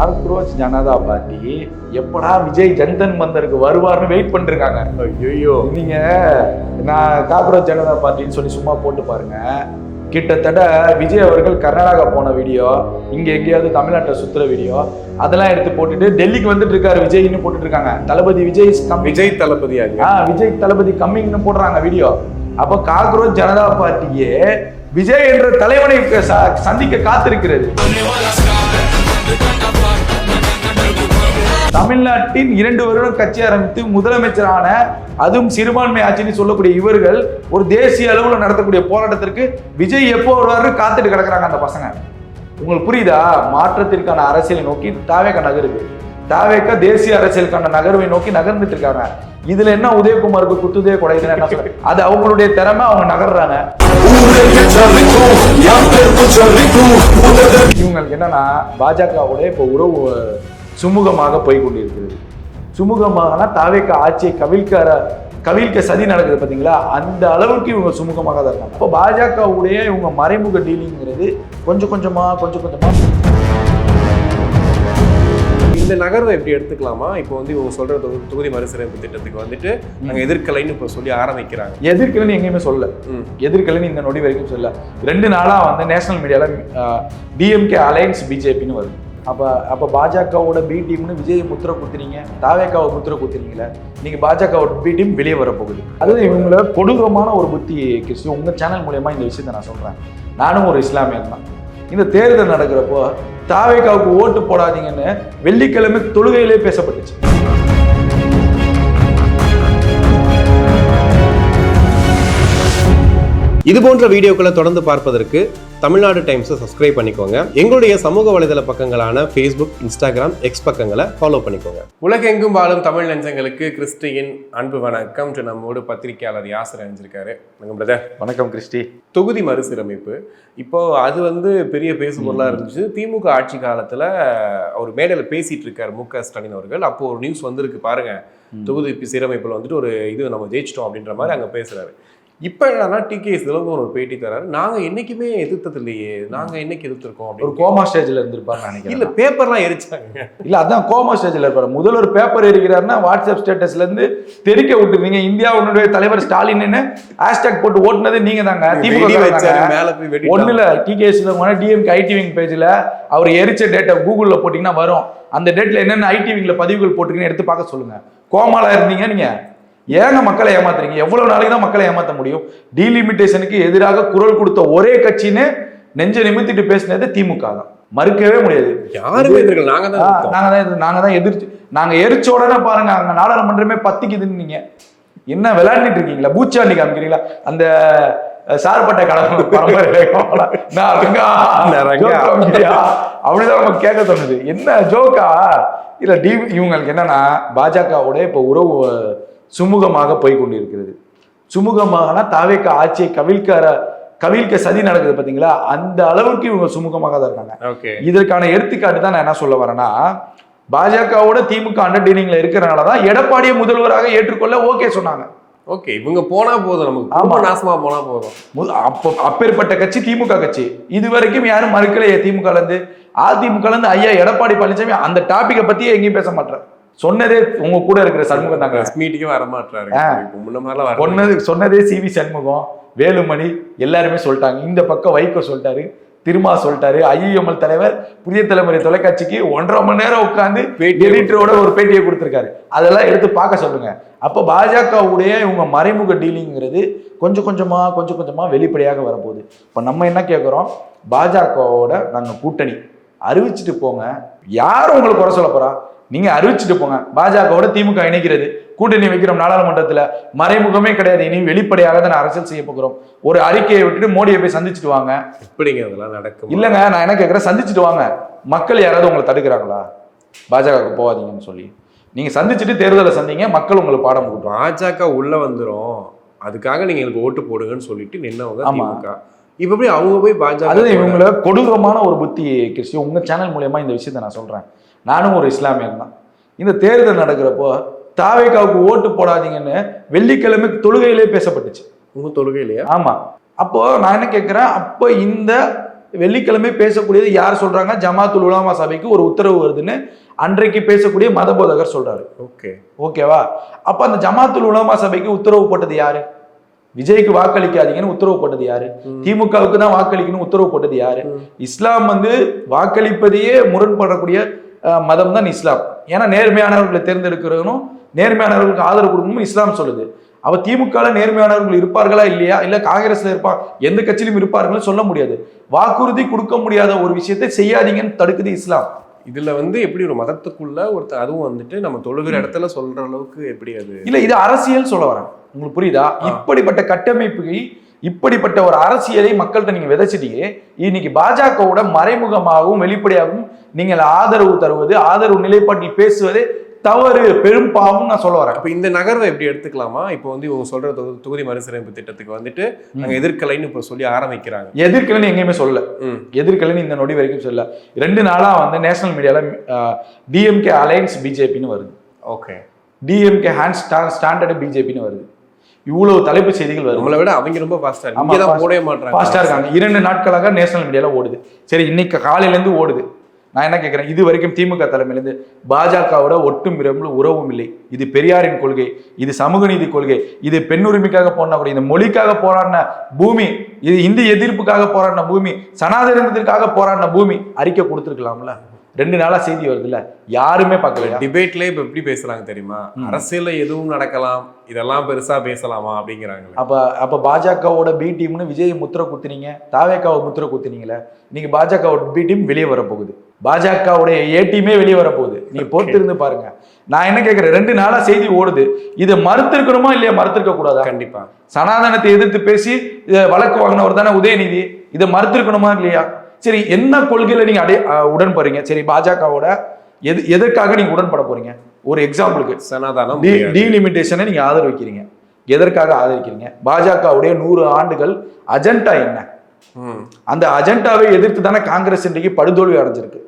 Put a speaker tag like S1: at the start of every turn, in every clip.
S1: Cockroach Janata party எப்படா விஜய் ஜன்தன் மந்தருக்கு வருவார்னு wait பண்ணிருக்காங்க.
S2: ஐயோ,
S1: நீங்க நான் காக்ரோச் ஜனதா பார்ட்டின்னு சொல்லி சும்மா போட்டு பாருங்க. கிட்டத்தட்ட விஜய் அவர்கள் கர்நாடகா போன வீடியோ, இங்க எங்கேயாவது தமிழ்நாட்டை சுத்துற வீடியோ அதெல்லாம் எடுத்து போட்டுட்டு டெல்லிக்கு வந்துட்டு இருக்காரு விஜய்னு போட்டுட்டு இருக்காங்க. தளபதி விஜய்
S2: விஜய் தளபதியா?
S1: விஜய் தளபதி கம்மிங்னு போடுறாங்க வீடியோ. அப்ப காக்ரோச் ஜனதா பார்ட்டியே விஜய் என்ற தலைவனை சந்திக்க காத்திருக்கிறது. தமிழ்நாட்டின் 2 வருடம் கட்சி ஆரம்பித்து முதலமைச்சரான, அதுவும் சிறுபான்மை ஆட்சின்னு சொல்லக்கூடிய இவர்கள் ஒரு தேசிய அளவில் நடத்தக்கூடிய போராட்டத்திற்கு விஜய் எப்போ வருவாரு காத்துட்டு கிடக்குறாங்க அந்த பசங்க. உங்களுக்கு புரியுதா? மாற்றத்திற்கான அரசியலை நோக்கி தாவேக நகருது. தாவேக தேசிய அரசியலுக்கான நகர்வை நோக்கி நகர்ந்துட்டு இருக்காங்க. இதுல என்ன உதயகுமாருக்கு குத்துதே கொடைதுன்னு என்ன சொல்ற? அது அவங்களுடைய திறமை, அவங்க நகர்றாங்க. இவங்களுக்கு என்னன்னா பாஜகவோட இப்போ உறவு சுமூகமாக போய் கொண்டிருக்கிறது. சுமூகமாகனா தாவேக ஆட்சியை கவிழ்க்க சதி நடக்குது பார்த்தீங்களா, அந்த அளவுக்கு இவங்க சுமூகமாக தான் இருக்காங்க. இப்போ பாஜகவுடைய இவங்க மறைமுக டீலிங்கிறது கொஞ்சம் கொஞ்சமா
S2: இந்த நகர்வை எப்படி எடுத்துக்கலாமா? இப்போ வந்து இவங்க சொல்ற தொகுதி மறுசீரமைப்பு திட்டத்துக்கு வந்துட்டு நாங்க எதிர்க்கலைன்னு இப்போ சொல்லி ஆரம்பிக்கிறாங்க.
S1: எதிர்க்கலைன்னு எங்கேயுமே சொல்ல, எதிர்க்கலைன்னு இந்த நொடி வரைக்கும் சொல்ல. 2 நாளா வந்து நேஷனல் மீடியால டிஎம்கே அலையன்ஸ் பிஜேபின்னு வருது. அப்ப பாஜகவோட பி டீம்னு விஜய் முத்திரை குத்துறீங்க, தாவேக்காவை முத்திரை குத்துறீங்களே, நீங்க பாஜகவோட பி டீம் வெளியே வர போகுது. அதாவது இவங்கள கொடூரமான ஒரு புத்தி கிறிஸ்து. உங்க சேனல் மூலமா இந்த விஷயத்த நான் சொல்றேன். நானும் ஒரு இஸ்லாமியன் தான். இந்த தேர்தல் நடக்கிறப்போ தாவேக்காவுக்கு ஓட்டு போடாதீங்கன்னு வெள்ளிக்கிழமை தொழுகையிலே பேசப்பட்டுச்சு.
S2: இது போன்ற வீடியோக்களை தொடர்ந்து பார்ப்பதற்கு தமிழ்நாடு டைம்ஸை சப்ஸ்கிரைப் பண்ணிக்கோங்க. எங்களுடைய சமூக வலைதள பக்கங்களான ஃபேஸ்புக், இன்ஸ்டாகிராம், எக்ஸ் பக்கங்களை ஃபாலோ பண்ணிக்கோங்க. உலகெங்கும் வாழும் தமிழ் நெஞ்சங்களுக்கு கிறிஸ்டியின் அன்பு வணக்கம். நம்மோடு பத்திரிகையாளர் யாசர் அணிஞ்சிருக்காரு. வணக்கம் பிரதர்.
S1: வணக்கம் கிறிஸ்டி.
S2: தொகுதி மறுசீரமைப்பு இப்போ அது வந்து பெரிய பேசுபொருளாக இருந்துச்சு. திமுக ஆட்சி காலத்தில் அவர் மேடையில் பேசிட்டு இருக்காரு மு.க. ஸ்டாலின் அவர்கள். அப்போ ஒரு நியூஸ் வந்திருக்கு பாருங்க, தொகுதி சீரமைப்பில் வந்துட்டு ஒரு இது நம்ம ஜெயிச்சிட்டோம் அப்படின்ற மாதிரி அங்கே பேசுறாரு. இப்போ என்னன்னா டிகேஎஸ் திலகவன் ஒரு பேட்டி தராரு. நாங்க என்னைக்குமே எதிர்த்தது இல்லையே, நாங்க என்னைக்கு எதிர்த்திருக்கோம்.
S1: ஒரு கோமா ஸ்டேஜ்ல இருந்திருப்பாரு நினைக்கிறேன்.
S2: இல்ல பேப்பர்லாம் எரிச்சாங்க.
S1: இல்ல அதான் கோமா ஸ்டேஜ்ல இருப்பாரு. முதல்ல ஒரு பேப்பர் எரிக்கிறாருன்னா வாட்ஸ்அப் ஸ்டேட்டஸ்ல இருந்து தெரிக்க விட்டுருந்தீங்க. இந்தியாவுடைய தலைவர் ஸ்டாலின் ஹேஷ்டாக் போட்டு ஓட்டுனது நீங்க தாங்க. திமுக ஒண்ணு இல்ல, டிகேஎஸ் டிஎம்கே ஐடி விங் பேஜ்ல அவர் எரிச்ச டேட்டா கூகுள்ல போட்டீங்கன்னா வரும். அந்த டேட்ல என்னென்ன ஐடி விங்ல பதிவுகள் போட்டுருக்கீங்கன்னு எடுத்து பார்க்க சொல்லுங்க. கோமால இருந்தீங்க நீங்க. ஏங்க மக்களை ஏமாத்துறீங்க? எவ்வளவு நாளைக்கு தான் மக்களை ஏமாத்த முடியும்? டீலிமிட்டேஷனுக்கு எதிராக குரல் கொடுத்த ஒரே கட்சின்னு நெஞ்ச நிமித்திட்டு பேசினது திமுக தான். மறுக்கவே முடியாது.
S2: யாருமே
S1: நாங்க தான் எதிர்த்து. நாங்க எரிச்ச உடனே பாருங்க அங்க நாடாளுமன்றமே பத்திக்குதுன்னு. நீங்க என்ன விளையாடிட்டு இருக்கீங்களா? பூச்சாண்டி காமிக்கிறீங்களா? அந்த சார்பட்ட கடமை அப்படிதான் நமக்கு கேட்க தோணுது. என்ன ஜோக்கா? இல்ல இவங்களுக்கு என்னன்னா பாஜகவோட இப்ப உறவு சுமூகமாக போய் கொண்டிருக்கிறது. சுமூகமாகனா தாவேக ஆட்சியை கவிழ்க்க சதி நடக்குது பார்த்தீங்களா, அந்த அளவுக்கு இவங்க சுமூகமாக தான் இருக்காங்க. இதற்கான எடுத்துக்காட்டு தான் நான் என்ன சொல்ல வரேன்னா, பாஜகவோட திமுக அண்டர் டீலிங்ல இருக்கிறனாலதான் எடப்பாடியை முதல்வராக ஏற்றுக்கொள்ள ஓகே சொன்னாங்க.
S2: ஓகே, இவங்க போனா போதும், நமக்கு ஆமா நாசமா போனா போதும்.
S1: அப்பேற்பட்ட கட்சி திமுக கட்சி. இது வரைக்கும் யாரும் மறுக்கலையே. திமுக இருந்து அதிமுக இருந்து ஐயா எடப்பாடி பழனிசாமி அந்த டாபிக்கை பத்தியே எங்கேயும் பேச மாட்டார். சொன்னதே உங்க கூட இருக்கிற சண்முகம் தாங்க.
S2: மீட்டிங்கே வர மாட்டாரு.
S1: சொன்னதே சிவி சண்முகம், வேலுமணி எல்லாருமே சொல்லிட்டாங்க. இந்த பக்கம் வைகோ சொல்லிட்டாரு, திருமா சொல்லிட்டாரு, ஐஎம்எல் தலைவர் புதிய தலைமுறை தொலைக்காட்சிக்கு 1.5 மணி நேரம் உட்காந்து எடிட்டரோட ஒரு பேட்டியை கொடுத்திருக்காரு. அதெல்லாம் எடுத்து பார்க்க சொல்லுங்க. அப்போ பாஜகவுடைய இவங்க மறைமுக டீலிங்கிறது கொஞ்சம் கொஞ்சமா வெளிப்படையாக வரப்போகுது. இப்போ நம்ம என்ன கேட்குறோம்? பாஜகவோட நாங்கள் கூட்டணி அறிவிச்சுட்டு போங்க. யாரும் உங்களுக்கு குறை சொல்ல போறா? நீங்க அறிவிச்சுட்டு போங்க. பாஜகவோட திமுக இணைக்கிறது, கூட்டணி வைக்கிறோம் நாடாளுமன்றத்துல. மறைமுகமே கிடையாது, இனி வெளிப்படையாக தான் அரசியல் செய்ய போகிறோம். ஒரு அறிக்கையை விட்டுட்டு மோடியை போய் சந்திச்சுட்டு வாங்க.
S2: எப்படிங்க அதெல்லாம் நடக்கும்?
S1: இல்லைங்க, நான் என்ன கேட்குறேன், சந்திச்சுட்டு வாங்க. மக்கள் யாராவது உங்களை தடுக்கிறாங்களா பாஜகவுக்கு போகாதீங்கன்னு சொல்லி? நீங்க சந்திச்சுட்டு தேர்தலை சந்திங்க, மக்கள் உங்களுக்கு பாடம் கொடுக்கும்.
S2: பாஜக உள்ள வந்துடும், அதுக்காக நீங்க எனக்கு ஓட்டு போடுங்கன்னு சொல்லிட்டு நின்னவங்க திமுக. இப்ப எப்படி அவங்க போய் பாஜக?
S1: அது இவங்கள கொடூரமான ஒரு புத்தி கிறிஸ்டி. உங்க சேனல் மூலமா இந்த விஷயத்த நான் சொல்றேன். நானும் ஒரு இஸ்லாமியன் தான். இந்த தேர்தல் நடக்கிறப்போ தாவேக்காவுக்கு ஓட்டு போடாதீங்கன்னு வெள்ளிக்கிழமை தொழுகையிலே பேசப்பட்டுச்சு.
S2: உங்க தொழுகையிலேயே?
S1: ஆமா. அப்போ நான் என்ன கேட்கிறேன், அப்போ இந்த வெள்ளிக்கிழமை பேசக்கூடியது யார் சொல்றாங்க? ஜமாத்துல் உலமா சபைக்கு ஒரு உத்தரவு வருதுன்னு அன்றைக்கு பேசக்கூடிய மத போதகர் சொல்றாரு. ஓகேவா? அப்ப அந்த ஜமாத்துல் உலமா சபைக்கு உத்தரவு போட்டது யாரு? விஜய்க்கு வாக்களிக்காதீங்கன்னு உத்தரவு போட்டது யாரு? திமுகவுக்கு தான் வாக்களிக்கணும் உத்தரவு போட்டது யாரு? இஸ்லாம் வாக்களிப்பதையே முரண்படக்கூடிய மதம் தான் இஸ்லாம். ஏன்னா நேர்மையானவர்களை தேர்ந்தெடுக்கிறவனும் நேர்மையானவர்களுக்கு ஆதரவு கொடுக்கணும் இஸ்லாம் சொல்லுது. அவ திமுக நேர்மையானவர்கள் இருப்பார்களா இல்லையா, இல்ல காங்கிரஸ்ல எந்த கட்சியிலும் இருப்பார்கள் சொல்ல முடியாது. வாக்குறுதி கொடுக்க முடியாத ஒரு விஷயத்தை செய்யாதீங்கன்னு தடுக்குது இஸ்லாம்.
S2: இதுல எப்படி ஒரு மதத்துக்குள்ள ஒருத்தர் அதுவும் நம்ம தொழுகிற இடத்துல சொல்ற அளவுக்கு எப்படி அது
S1: இல்ல, இது அரசியல் சொல்ல வரேன். உங்களுக்கு புரியுதா? இப்படிப்பட்ட கட்டமைப்பு, இப்படிப்பட்ட ஒரு அரசியலை மக்கள்கிட்ட நீங்க விதைச்சிட்டீங்க. இன்னைக்கு பாஜகவோட மறைமுகமாகவும் வெளிப்படையாகவும் நீங்கள் ஆதரவு தருவது, ஆதரவு நிலைப்பாட்டில் பேசுவதே தவறு, பெரும் பாவம் நான் சொல்ல வரேன்.
S2: அப்ப இந்த நகர்வை எப்படி எடுத்துக்கலாமா? இப்போ இவங்க சொல்ற தொகுதி மறுசீரமைப்பு திட்டத்துக்கு நாங்க எதிர்க்கலைன்னு இப்ப சொல்லி ஆரம்பிக்கிறாங்க.
S1: எதிர்க்கலைன்னு எங்கேயுமே சொல்ல, எதிர்க்கலைன்னு இந்த நொடி வரைக்கும் சொல்ல. 2 நாளா நேஷனல் மீடியால டிஎம்கே அலையன்ஸ் பிஜேபின்னு வருது.
S2: ஓகே,
S1: டிஎம்கே ஹேண்ட் ஸ்டாண்டர்ட் பிஜேபின்னு வருது. இவ்வளவு தலைப்பு செய்திகள் வருது.
S2: நம்மளை விட அவங்க ரொம்ப ஃபாஸ்டா
S1: இருக்காங்க. 2 நாட்களாக நேஷனல் மீடியால ஓடுது. சரி, இன்னைக்கு காலையில இருந்து ஓடுது. நான் என்ன கேட்கிறேன், இது வரைக்கும் திமுக தலைமையிலிருந்து பாஜகவோட ஒட்டும் உறவும் இல்லை. இது பெரியாரின் கொள்கை, இது சமூக நீதி கொள்கை, இது பெண்ணுரிமைக்காக போராடின, இந்த மொழிக்காக போராடின பூமி, இது இந்தி எதிர்ப்புக்காக போராடின பூமி, சனாதனத்திற்காக போராடின பூமி, அறிக்கை கொடுத்துருக்கலாம்ல. 2 நாளா செய்தி வருதுல்ல, யாருமே பார்க்கல.
S2: டிபேட்ல இப்ப எப்படி பேசுறாங்க தெரியுமா? அரசியல்ல எதுவும் நடக்கலாம், இதெல்லாம் பெருசா பேசலாமா அப்படிங்கிறாங்க.
S1: அப்ப பாஜகவோட பி டீம்னு விஜய் முத்திரை குத்துனீங்க, தாவேக்காவை முத்திரை குத்துனீங்களே. நீங்க பாஜகவோட பி டீம் வெளியே வரப்போகுது, பாஜகவுடைய ஏ டீமே வெளியே வரப்போகுது. நீங்க பொறுத்திருந்து பாருங்க. நான் என்ன கேட்கிறேன், 2 நாளா செய்தி ஓடுது. இதை மறுத்திருக்கணுமா இல்லையா? மறுத்திருக்க கூடாதா?
S2: கண்டிப்பா.
S1: சனாதனத்தை எதிர்த்து பேசி வழக்கு வாங்கினவர் தானே உதயநிதி. இதை மறுத்திருக்கணுமா இல்லையா? சரி, என்ன கொள்கையில நீங்க உடன்படுறீங்க? சரி, பாஜகவோட எதற்காக நீங்க உடன்பட போறீங்க? ஒரு எக்ஸாம்பிளுக்கு
S2: சனாதனம்
S1: டீலிமிட்டேஷனை நீங்க ஆதரிக்கிறீங்க. எதற்காக ஆதரிக்கிறீங்க? பாஜகவுடைய 100 ஆண்டுகள் அஜெண்டா என்ன? அந்த அஜெண்டாவை எதிர்த்து தானே காங்கிரஸ் இன்றைக்கு படுதோல்வி அடைஞ்சிருக்கு.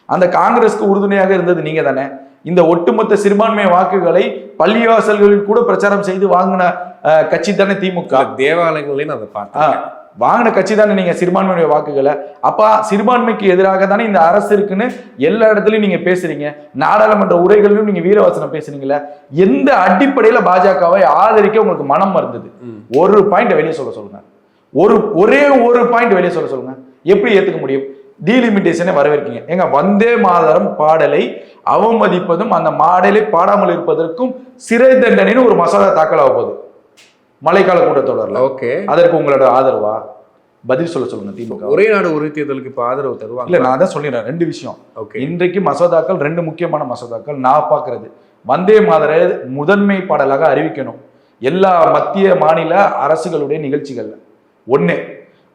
S1: அந்த காங்கிரஸ்க்கு உறுதுணையாக இருந்தது நீங்க தானே. இந்த ஒட்டுமொத்த சிறுபான்மை வாக்குகளை பள்ளிவாசல்களில் கூட பிரச்சாரம் செய்து வாங்கின கட்சி தானே திமுக.
S2: தேவாலயங்களையும் அதை பார்த்தேன்,
S1: வாங்கின கட்சி தானே நீங்க சிறுபான்மையுடைய வாக்குகளை. அப்ப சிறுபான்மைக்கு எதிராக தானே இந்த அரசு இருக்குன்னு எல்லா இடத்துலயும் நீங்க பேசுறீங்க. நாடாளுமன்ற உரைகளிலும் நீங்க வீரவசனம் பேசுறீங்களா? எந்த அடிப்படையில பாஜகவை ஆதரிக்க உங்களுக்கு மனம் மறந்தது? ஒரு பாயிண்ட் வெளியே சொல்லுங்க. ஒரே ஒரு பாயிண்ட் வெளியே சொல்லுங்க. எப்படி ஏத்துக்க முடியும்? டீலிமிட்டேஷனை வரவேற்கீங்க. எங்க வந்தே மாதரம் பாடலை அவமதிப்பதும் அந்த மாடலை பாடாமல் இருப்பதற்கும் சிறை தண்டனைன்னு ஒரு மசோதா தாக்கல் ஆக போகுது மழைக்கால கூட்டத்தொடர்ல.
S2: ஓகே,
S1: அதற்கு உங்களோட ஆதரவா? பதில் சொல்லுங்க. திமுக
S2: ஒரே நாடு ஒரு தேர்தலுக்கு இப்ப ஆதரவு தருவாங்க?
S1: இல்ல, நான் தான் சொல்லிடுறேன் 2 விஷயம். இன்றைக்கு மசோதாக்கள் 2 முக்கியமான மசோதாக்கள் நான் பாக்குறது. வந்தே மாதர முதன்மை பாடலாக அறிவிக்கணும் எல்லா மத்திய மாநில அரசுகளுடைய நிகழ்ச்சிகள்ல. 1.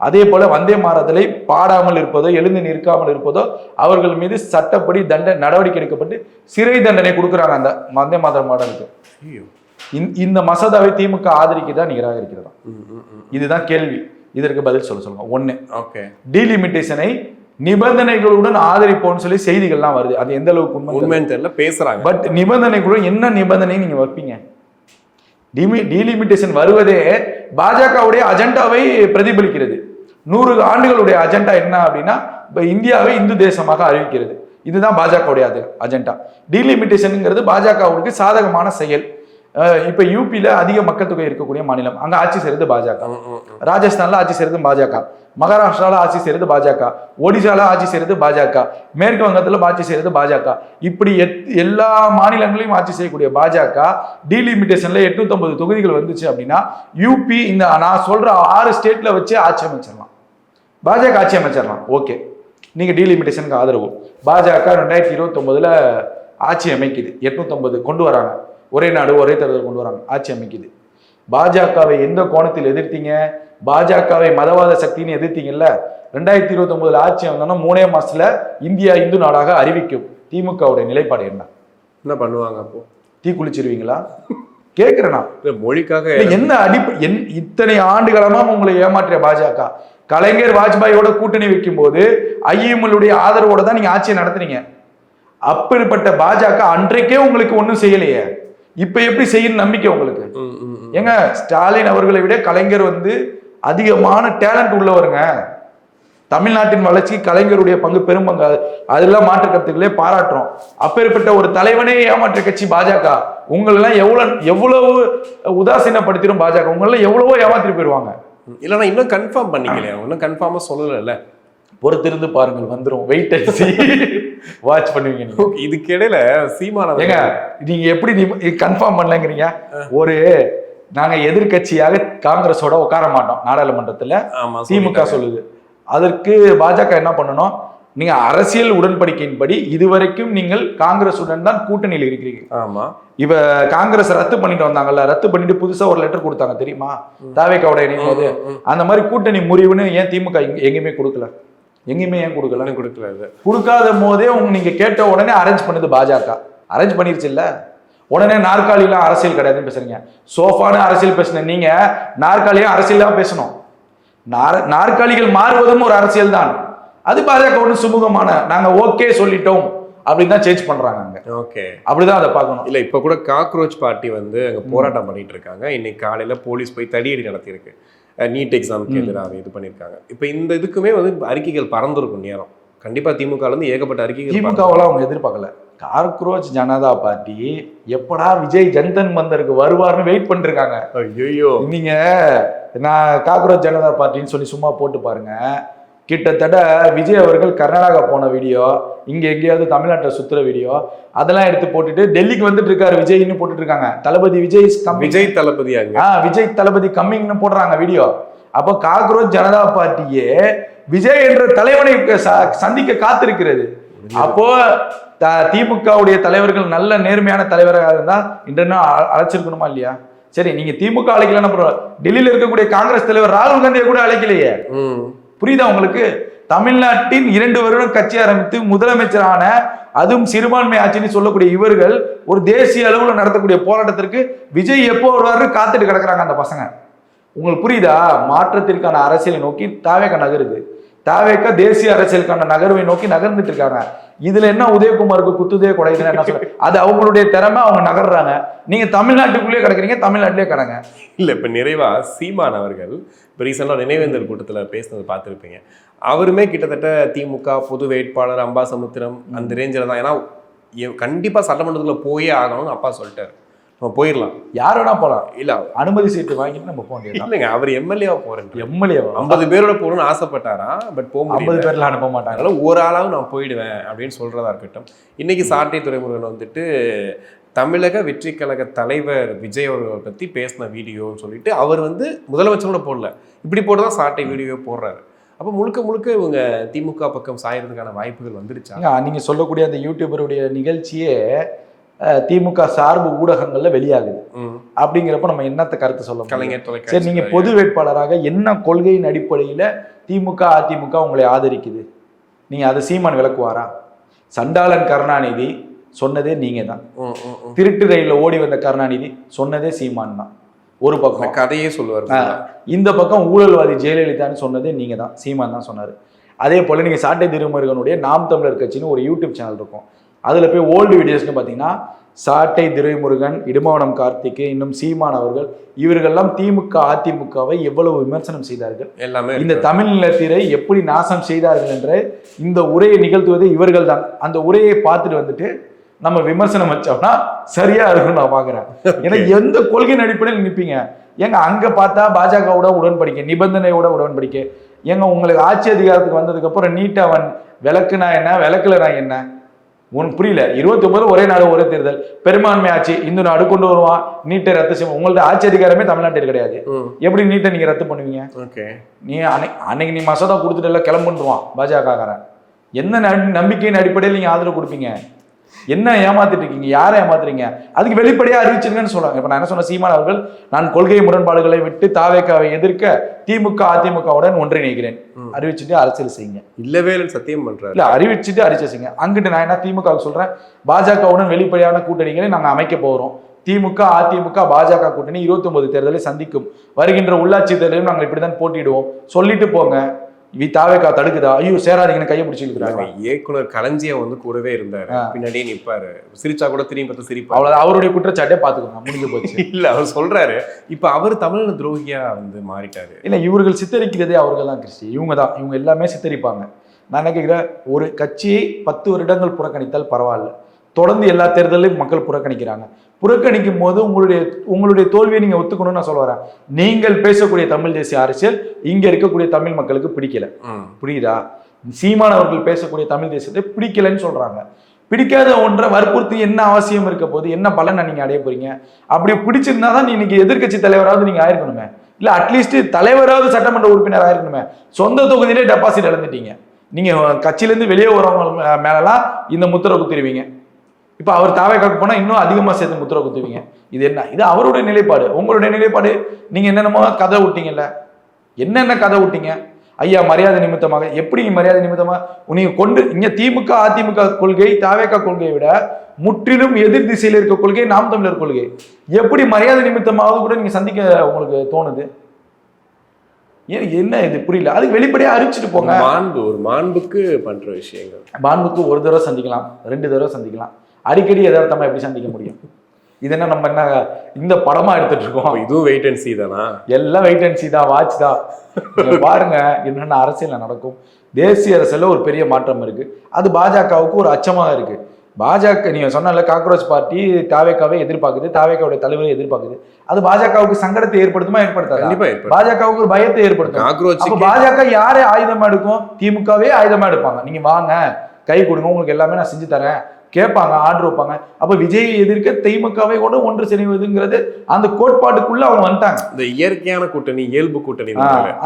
S1: அதே போல வந்தே மாதரை பாடாமல் இருப்பதோ எழுந்து நிற்காமல் இருப்பதோ அவர்கள் மீது சட்டப்படி நடவடிக்கை எடுக்கப்பட்டு சிறை தண்டனை கொடுக்குறாங்க அந்த வந்தே மாதரம் மாடலுக்கு. இந்த மசோதாவை திமுக ஆதரிக்குதா நிராகரிக்கிறதா? இதுதான் கேள்வி. இதற்கு பதில் சொல்லுங்க. 1. டீலிமிட்டேஷனை நிபந்தனைகளுடன் ஆதரிப்போம்னு சொல்லி செய்திகள்லாம் வருது. அது எந்த அளவுக்கு
S2: உண்மைன்னு தெரியல, பேசுறாங்க.
S1: பட் நிபந்தனைகளுடன் என்ன நிபந்தனை நீங்க வைப்பீங்க? டீலிமிட்டேஷன் வருவதே பாஜகவுடைய அஜெண்டாவை பிரதிபலிக்கிறது. 100 ஆண்டுகளுடைய அஜெண்டா என்ன அப்படின்னா இந்தியாவை இந்து தேசமாக அறிவிக்கிறது. இதுதான் பாஜகவுடைய அஜெண்டா. டீலிமிட்டேஷனுங்கிறது பாஜகவுக்கு சாதகமான செயல். இப்ப யூபியில அதிக மக்கள் தொகை இருக்கக்கூடிய மாநிலம், அங்க ஆட்சி செய்யறது பாஜக. ராஜஸ்தான்ல ஆட்சி செய்யறது பாஜக, மகாராஷ்டிரால ஆட்சி செய்யறது பாஜக, ஒடிசால ஆட்சி செய்யறது பாஜக, மேற்கு வங்கத்துல ஆட்சி செய்யறது பாஜக. இப்படி எல்லா மாநிலங்களையும் ஆட்சி செய்யக்கூடிய பாஜக டீலிமிட்டேஷன்ல 850 தொகுதிகள் வந்துச்சு அப்படின்னா யூபி இந்த நான் சொல்ற 6 ஸ்டேட்ல வச்சு ஆட்சி அமைச்சிடலாம். பாஜக ஆட்சி அமைச்சிடலாம். ஓகே, நீங்க டீலிமிட்டேஷனுக்கு ஆதரவு. பாஜக 2029 ஆட்சி அமைக்குது. 850 கொண்டு வராங்க. ஒரே நாடு ஒரே தேர்தல் கொண்டு வராங்க, ஆட்சி அமைக்குது. பாஜகவை எந்த கோணத்தில் எதிர்த்தீங்க? பாஜகவை மதவாத சக்தின்னு எதிர்த்தீங்கல்ல. 2029 ஆட்சி வந்தோம்னா 3 மாசத்துல இந்தியா இந்து நாடாக அறிவிக்கும். திமுகவுடைய நிலைப்பாடு என்ன
S2: பண்ணுவாங்க? அப்போ
S1: தீ குளிச்சிருவீங்களா? கேட்கிறேனா?
S2: மொழிக்காக
S1: என்ன இத்தனை ஆண்டுகளமா உங்களை ஏமாற்றிய பாஜக கலைஞர் வாஜ்பாயோட கூட்டணி வைக்கும் போது ஐஎம்எல்லுடைய ஆதரவோட தான் நீங்க ஆட்சியை நடத்துறீங்க. அப்படிப்பட்ட பாஜக அன்றைக்கே உங்களுக்கு ஒன்றும் செய்யலையே, இப்ப எப்படி செய்யணும் நம்பிக்கை உங்களுக்கு? ஏங்க, ஸ்டாலின் அவர்களை விட கலைஞர் அதிகமான டேலண்ட் உள்ளவருங்க. தமிழ்நாட்டின் வளர்ச்சி கலைஞருடைய பங்கு பெரும்பங்கு, அதெல்லாம் மாற்று கருத்துக்களே பாராட்டுறோம். அப்பேற்பட்ட ஒரு தலைவனே ஏமாற்ற கட்சி பாஜக. உங்களெல்லாம் எவ்வளவு உதாசீனப்படுத்திடும் பாஜக, உங்களெல்லாம் எவ்வளவோ ஏமாத்திட்டு போயிடுவாங்க.
S2: இல்லைன்னா இன்னும் கன்ஃபார்ம் பண்ணிக்கலையா, இன்னும் கன்ஃபார்மா சொல்லல.
S1: பொறுத்திருந்து பாருங்கள், வந்துரும். வெயிட் வாட்ச் பண்ணுவீங்க.
S2: இதுக்கு இடையில சீமான
S1: ஏங்க நீங்க எப்படி கன்ஃபார்ம் பண்ணலங்கிறீங்க? நாங்க எதிர்கட்சியாக காங்கிரஸோட உட்கார மாட்டோம் நாடாளுமன்றத்துல, திமுக சொல்லுது. அதற்கு பாஜக என்ன பண்ணணும்? நீங்க அரசியல் உடன்படிக்கையின்படி இதுவரைக்கும் நீங்கள் காங்கிரசுடன் தான் கூட்டணியில் இருக்கிறீங்க.
S2: ஆமா,
S1: இவ காங்கிரஸ் ரத்து பண்ணிட்டு வந்தாங்கல்ல, ரத்து பண்ணிட்டு புதுசா ஒரு லெட்டர் கொடுத்தாங்க தெரியுமா, தாவேக்காவோட இணைவது. அந்த மாதிரி கூட்டணி முறிவுன்னு ஏன் திமுக எங்கேயுமே கொடுக்கல? எங்கேயுமே ஏன் கொடுக்கல? கொடுக்காத போதே நீங்க கேட்ட உடனே அரேஞ்ச் பண்ணுது பாஜக. அரேஞ்ச் பண்ணிருச்சு இல்ல, உடனே நாற்காலிலாம் அரசியல் கிடையாதுன்னு பேசுறீங்க. சோஃபான்னு அரசியல் பேசுன நீங்க நாற்காலியும் அரசியல் தான் பேசணும். நாற்காலிகள் மாறுவதும் ஒரு அரசியல் தான். அது பாஜக ஒன்று சுமூகமான நாங்க ஓகே சொல்லிட்டோம் அப்படின்னு தான் சேஞ்ச் பண்றாங்க அங்க.
S2: ஓகே,
S1: அப்படிதான் அதை பார்க்கணும்.
S2: இல்ல இப்ப கூட காக்ரோச் பார்ட்டி வந்து அங்க போராட்டம் பண்ணிட்டு இருக்காங்க. இன்னைக்கு காலையில போலீஸ் போய் தடியடி நடத்தியிருக்கு. நீட் எக்ஸாமுக்கு எதிராக இது பண்ணியிருக்காங்க. இப்போ இந்த இதுக்குமே வந்து அறிக்கைகள் பறந்துருக்கும் நேரம். கண்டிப்பா திமுக இருந்து ஏகப்பட்ட அறிக்கைகள்.
S1: திமுகவெல்லாம் அவங்க எதிர்பார்க்கல. காக்ரோச் ஜனதா பார்ட்டி எப்படா விஜய் ஜன்தன் மந்தருக்கு வருவார்னு வெயிட் பண்ணிருக்காங்க.
S2: ஐயோ,
S1: நீங்க நான் காக்ரோச் ஜனதா பார்ட்டின்னு சொல்லி சும்மா போட்டு பாருங்க. கிட்டத்தட்ட விஜய் அவர்கள் கர்நாடகா போன வீடியோ, இங்க எங்கேயாவது தமிழ்நாட்டில் சுத்துற வீடியோ, அதெல்லாம் எடுத்து போட்டுட்டு டெல்லிக்கு வந்துட்டு இருக்காரு விஜய்னு போட்டுட்டு இருக்காங்க. தளபதி விஜய் விஜய் தளபதி கம்மிங்னு போடுறாங்க வீடியோ. அப்போ காக்ரோச் ஜனதா பார்ட்டியே விஜய் என்ற தலைவனை சந்திக்க காத்திருக்கிறது. அப்போ திமுகவுடைய தலைவர்கள் நல்ல நேர்மையான தலைவராக இருந்தா இன்று அழைச்சிருக்கணுமா இல்லையா? சரி, நீங்க திமுக அழைக்கலன்னு அப்புறம் டெல்லியில இருக்கக்கூடிய காங்கிரஸ் தலைவர் ராகுல் காந்தியை கூட அழைக்கலையே. புரியுதா உங்களுக்கு? தமிழ்நாட்டின் 2 வருடம் கட்சி ஆரம்பித்து முதலமைச்சரான, அதுவும் சிறுபான்மை ஆட்சின்னு சொல்லக்கூடிய இவர்கள் ஒரு தேசிய அளவுல நடத்தக்கூடிய போராட்டத்திற்கு விஜய் எப்போ வருவாரு காத்துட்டு கிடக்குறாங்க அந்த பசங்க. உங்களுக்கு புரியுதா? மாற்றத்திற்கான அரசியலை நோக்கி தாவேக நகருது. தாவேக தேசிய அரசியலுக்கான நகர்வை நோக்கி நகர்ந்துட்டு இருக்காங்க. இதுல என்ன உதயகுமாருக்கு குத்துதே கொடைதுன்னு என்ன சொல்ல, அது அவங்களுடைய திறமை, அவங்க நகர்றாங்க. நீங்க தமிழ்நாட்டுக்குள்ளேயே கிடக்குறீங்க, தமிழ்நாட்டிலே கிடங்க.
S2: இல்ல இப்ப நிறைவா சீமான் அவர்கள் இப்போ ரீசெண்டாக நினைவேந்தல் கூட்டத்தில் பேசினது பார்த்துருப்பீங்க. அவருமே கிட்டத்தட்ட திமுக பொது வேட்பாளர் அம்பாசமுத்திரம் அந்த ரேஞ்சில் தான். ஏன்னா கண்டிப்பாக சட்டமன்றத்தில் போயே ஆகணும்னு அப்பா சொல்லிட்டாரு. நம்ம போயிடலாம், யார் வேணா போகலாம், இல்லை அனுமதி சீட்டு வாங்கிட்டு நம்ம போக முடியாது. இல்லைங்க, அவர் எம்எல்ஏவா போறேன், எம்எல்ஏவா 50 பேரோட போகணும்னு ஆசைப்பட்டாரா. பட் போக 50 பேர்லாம் அனுப்ப மாட்டாங்க. அதனால ஒரு ஆளாவும் நான் போயிடுவேன் அப்படின்னு சொல்றதா இருக்கட்டும். இன்னைக்கு சாட்டை துரைமுருகன் வந்துட்டு தமிழக வெற்றி கழக தலைவர் விஜய் அவர்களை பற்றி பேசின வீடியோன்னு சொல்லிட்டு அவர் வந்து முதலமைச்சரோட போடல, இப்படி போட்டு தான் சாட்டை வீடியோ போடுறாரு. அப்போ முழுக்க முழுக்க இவங்க திமுக பக்கம் சாயறதுக்கான வாய்ப்புகள் வந்துடுச்சா? நீங்க சொல்லக்கூடிய அந்த யூடியூபருடைய நிகழ்ச்சியே திமுக சார்பு ஊடகங்கள்ல வெளியாகுது. அப்படிங்கிறப்ப நம்ம என்னத்த கருத்து சொல்ல முடியும்? சரி, நீங்க பொது வேட்பாளராக என்ன கொள்கையின் அடிப்படையில திமுக அதிமுக உங்களை ஆதரிக்குது, நீங்க அதை சீமான் விளக்குவாரா? சண்டாளன் கருணாநிதி சொன்னதே நீங்க தான். திருட்டு ரயில ஓடி வந்த கருணாநிதி சொன்னதே சீமான் தான். ஒரு பக்கம் கதையே சொல்லுவார், இந்த பக்கம் ஊழல்வாதி ஜெயலலிதான்னு சொன்னதே நீங்க தான், சீமான் தான் சொன்னாரு. அதே போல நீங்க சாட்டை திருமுருகனுடைய நாம் தமிழர் கட்சின்னு ஒரு யூடியூப் சேனல் இருக்கும், அதுல போய் ஓல்டு வீடியோஸ்னு பாத்தீங்கன்னா சாட்டை துரைமுருகன், இடுமாவனம் கார்த்திக், இன்னும் சீமான் அவர்கள் இவர்கள்லாம் திமுக அதிமுகவை எவ்வளவு விமர்சனம் செய்தார்கள், எல்லாமே இந்த தமிழ் நிலத்திரை எப்படி நாசம் செய்தார்கள் என்ற இந்த உரையை நிகழ்த்துவது இவர்கள் தான். அந்த உரையை பார்த்துட்டு வந்துட்டு நம்ம விமர்சனம் வச்சோம்னா சரியா இருக்கும்னு நான் பாக்குறேன். ஏன்னா எந்த கொள்கையின் அடிப்படையில் நிற்பீங்க? ஏங்க அங்க பார்த்தா பாஜகவோட உடன்படிக்கை, நிபந்தனையோட உடன்படிக்கை. ஏங்க உங்களுக்கு ஆட்சி அதிகாரத்துக்கு வந்ததுக்கு அப்புறம் நீட்டவன் விளக்குனா என்ன, விளக்குலனா என்ன? உனக்கு புரியல. 29 ஒரே நாடு ஒரே தேர்தல், பெரும்பான்மை ஆட்சி, இந்து நாடு கொண்டு வருவான், நீட்டை ரத்து செய்வோம். உங்களோட ஆட்சி அதிகாரமே தமிழ்நாட்டில் கிடையாது, எப்படி நீட்டை நீங்க ரத்து பண்ணுவீங்க? நீ அன்னைக்கு நீ மசோதா கொடுத்துட்டு எல்லாம் கிளம்புன்றுவான் பாஜகக்காரன். என்ன நம்பிக்கையின் அடிப்படையில் நீங்க ஆதரவு கொடுப்பீங்க? என்ன ஏமாத்திட்டு இருக்கீங்க? யாரை ஏமாத்துறீங்க? அதுக்கு வெளிப்படையா அறிவிச்சிருங்கன்னு சொல்றாங்க. இப்ப நான் என்ன சொன்ன, சீமான் அவர்கள் நான் கொள்கை முரண்பாடுகளை விட்டு தாவேக்காவை எதிர்க்க திமுக அதிமுகவுடன் ஒன்றிணைகிறேன் அறிவிச்சுட்டு அரசியல் செய்யுங்க. இல்லவே சத்தியம் பண்றாரு, இல்ல அறிவிச்சுட்டு அரசியல் செய்யுங்க. அங்கிட்டு நான் என்ன திமுக சொல்றேன், பாஜகவுடன் வெளிப்படையான கூட்டணிகளை நாங்க அமைக்க போறோம். திமுக அதிமுக பாஜக கூட்டணி 29 தேர்தலை சந்திக்கும். வருகின்ற உள்ளாட்சி தேர்தலையும் நாங்கள் இப்படிதான் போட்டிடுவோம் சொல்லிட்டு போங்க.
S1: தாவேக்கா தடுக்குதா, ஐயோ சேராதீங்கன்னு கையை பிடிச்சி இருக்கிறாங்க.
S2: இயக்குனர் களஞ்சியம் வந்து கூடவே இருந்தாரு, பின்னாடியே நிப்பாரு, சிரிச்சா கூட திரும்பி பார்த்து சிரிப்பாரு.
S1: அவ்வளவு அவருடைய குற்றச்சாட்டே பாத்துக்கோங்க, முடிஞ்சு போச்சு.
S2: இல்ல அவர் சொல்றாரு இப்ப அவர் தமிழ் துரோகியா வந்து மாறிட்டாரு.
S1: இல்ல இவர்கள் சித்தரிக்கிறதே அவர்கள் தான் கிறிஸ்டி, இவங்க எல்லாமே சித்தரிப்பாங்க. நான் என்ன கேட்கிறேன், ஒரு கட்சியை 10 வருடங்கள் புறக்கணித்தால் பரவாயில்ல, தொடர்ந்து எல்லா தேர்தலையும் மக்கள் புறக்கணிக்கிறாங்க. புறக்கணிக்கும் போது உங்களுடைய தோல்வியை நீங்க ஒத்துக்கணும்னு நான் சொல்ல வரேன். நீங்கள் பேசக்கூடிய தமிழ் தேசிய அரசியல் இங்க இருக்கக்கூடிய தமிழ் மக்களுக்கு பிடிக்கல, புரியுதா? சீமான் அவர்கள் பேசக்கூடிய தமிழ் தேசியத்தை பிடிக்கலன்னு சொல்றாங்க. பிடிக்காத ஒன்றை வற்புறுத்தி என்ன அவசியம் இருக்க போது, என்ன பலனை நீங்க அடைய போறீங்க? அப்படி பிடிச்சிருந்தா தான் இன்னைக்கு எதிர்கட்சி தலைவராவது நீங்க ஆயிருக்கணுமே, இல்ல அட்லீஸ்ட் தலைவராவது சட்டமன்ற உறுப்பினர் ஆயிருக்கணுமே. சொந்த தொகுதியிலே டெபாசிட் இழந்துட்டீங்க. நீங்க கட்சியிலேருந்து வெளியே வரவங்க மேலலாம் இந்த முத்திரை குத்திடுவீங்க. இப்ப அவர் தாவேக்காக்கு போனா இன்னும் அதிகமா சேர்த்து முத்திரை குத்துவீங்க. இது என்ன? இது அவருடைய நிலைப்பாடு. உங்களுடைய நிலைப்பாடு, நீங்க என்னென்னமோ கதை விட்டீங்கல்ல, என்னென்ன கதை விட்டீங்க ஐயா? மரியாதை நிமித்தமாக எப்படி மரியாதை நிமித்தமா நீங்க கொண்டு இங்க திமுக அதிமுக கொள்கை தாவேக்கா கொள்கையை விட முற்றிலும் எதிர் திசையில் இருக்க கொள்கை நாம் தமிழர் கொள்கை. எப்படி மரியாதை நிமித்தமாக கூட நீங்க சந்திக்க உங்களுக்கு தோணுது? என்ன இது புரியல. அதுக்கு வெளிப்படையா அறிவிச்சுட்டு போங்க.
S2: ஒரு மாண்புக்கு பண்ற விஷயங்கள்,
S1: மாண்புக்கு ஒரு தடவை சந்திக்கலாம், 2 தடவை சந்திக்கலாம், அடிக்கடி எதார்த்தமா எப்படி சந்திக்க முடியும்? இது என்ன நம்ம என்ன இந்த படமா எடுத்துட்டு இருக்கோம்?
S2: இதுவும் வெயிட் அண்ட் சீ தானா?
S1: எல்லாம் வெயிட் அண்ட் சீ தான், வாட்ச் தான். பாருங்க என்னென்ன அரசியல் நடக்கும். தேசிய அரசியல்ல ஒரு பெரிய மாற்றம் இருக்கு. அது பாஜகவுக்கு ஒரு அச்சமாக இருக்கு. பாஜக நீங்க சொன்னால காக்ரோச் பார்ட்டி தாவேக்காவை எதிர்பார்க்குது, தாவேக்காவுடைய தலைவரை எதிர்பார்க்குது. அது பாஜகவுக்கு சங்கடத்தை ஏற்படுத்துமா ஏற்படுத்தாது? பாஜகவுக்கு ஒரு பயத்தை ஏற்படுத்தும். பாஜக யாரே ஆயுதமா எடுக்கும்? திமுகவே ஆயுதமா எடுப்பாங்க. நீங்க வாங்க கை கொடுங்க, உங்களுக்கு எல்லாமே நான் செஞ்சு தரேன் கேட்பாங்க, ஆர்டர் வைப்பாங்க. அப்ப விஜயை எதிர்க்க திமுகவை கூட ஒன்று செய்வதுங்கிறது அந்த கோட்பாட்டுக்குள்ள அவங்க வந்துட்டாங்க. இந்த
S2: இயற்கையான கூட்டணி, இயல்பு கூட்டணி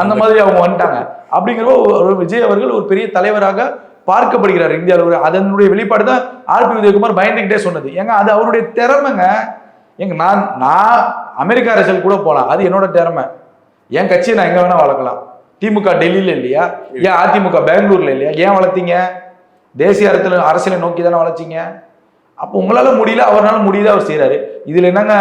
S1: அந்த மாதிரி அவங்க வந்துட்டாங்க. அப்படிங்கிற ஒரு விஜய் அவர்கள் ஒரு பெரிய தலைவராக பார்க்கப்படுகிறார் இந்தியாவில். அதனுடைய வெளிப்பாடு தான் ஆர்பி உதயகுமார் பயந்துகிட்டே சொன்னது. ஏங்க அது அவருடைய திறமைங்க. எங்க நான் அமெரிக்கா அரசியல் கூட போலாம், அது என்னோட திறமை. என் கட்சியை நான் எங்க வேணா வளர்க்கலாம். திமுக டெல்லியில இல்லையா? ஏன் அதிமுக பெங்களூர்ல இல்லையா? ஏன் வளர்த்தீங்க? தேசிய அரசியலை நோக்கி தானே வளர்ச்சிங்க. அப்போ உங்களால முடியல, அவரால் முடியுது, அவர் செய்யறாரு. இதுல என்னங்க,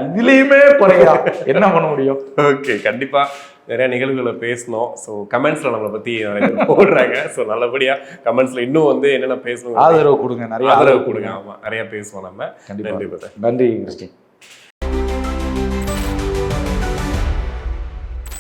S1: இதுலயுமே குறையா என்ன பண்ண முடியும்?
S2: ஓகே, கண்டிப்பா நிறைய நிகழ்வுகளை பேசணும். ஸோ கமெண்ட்ஸ்ல நம்மளை பத்தி நிறைய பேர் போடுறாங்க. ஸோ நல்லபடியா கமெண்ட்ஸ்ல இன்னும் வந்து என்னென்ன பேசணும்,
S1: ஆதரவு கொடுங்க, நிறைய
S2: ஆதரவு கொடுங்க. ஆமா, நிறைய பேசுவோம் நம்ம.
S1: கண்டிப்பா. நன்றி கிறிஸ்டின்.